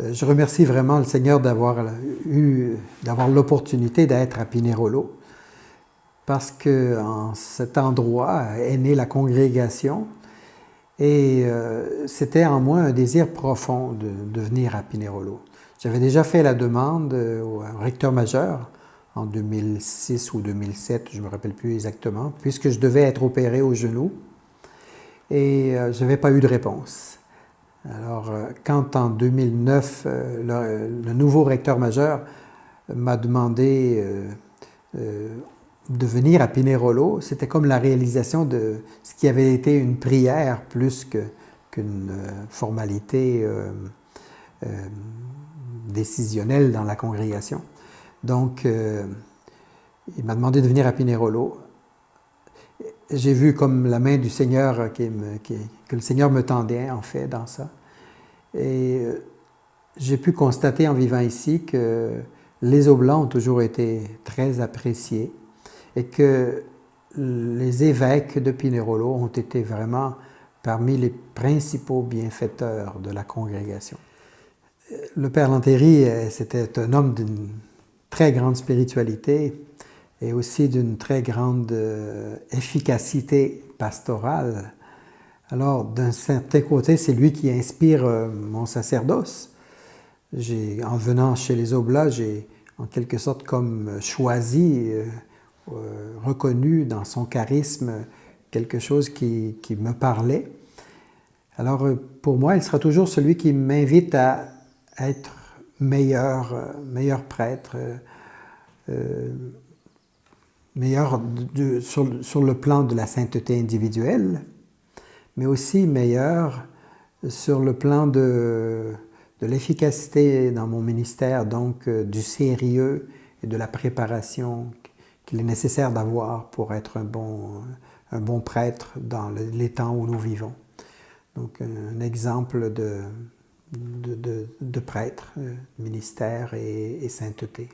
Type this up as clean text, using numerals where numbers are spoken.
Je remercie vraiment le Seigneur d'avoir l'opportunité d'être à Pinerolo, parce que en cet endroit est née la congrégation et c'était en moi un désir profond de venir à Pinerolo. J'avais déjà fait la demande au recteur majeur en 2006 ou 2007, je ne me rappelle plus exactement, puisque je devais être opéré au genou et je n'avais pas eu de réponse. Alors, quand en 2009, le nouveau recteur majeur m'a demandé de venir à Pinerolo, c'était comme la réalisation de ce qui avait été une prière plus qu'une formalité décisionnelle dans la congrégation. Donc, il m'a demandé de venir à Pinerolo. J'ai vu comme la main du Seigneur que le Seigneur me tendait, en fait, dans ça. Et j'ai pu constater en vivant ici que les Oblats ont toujours été très appréciés et que les évêques de Pinerolo ont été vraiment parmi les principaux bienfaiteurs de la congrégation. Le Père Lantéry, c'était un homme d'une très grande spiritualité et aussi d'une très grande efficacité pastorale. Alors, d'un certain côté, c'est lui qui inspire mon sacerdoce. En venant chez les Oblats, j'ai en quelque sorte comme choisi, reconnu dans son charisme quelque chose qui me parlait. Alors, pour moi, il sera toujours celui qui m'invite à être meilleur prêtre, meilleur sur le plan de la sainteté individuelle, mais aussi meilleur sur le plan de l'efficacité dans mon ministère, donc du sérieux et de la préparation qu'il est nécessaire d'avoir pour être un bon prêtre dans les temps où nous vivons. Donc un exemple de prêtre, ministère et sainteté.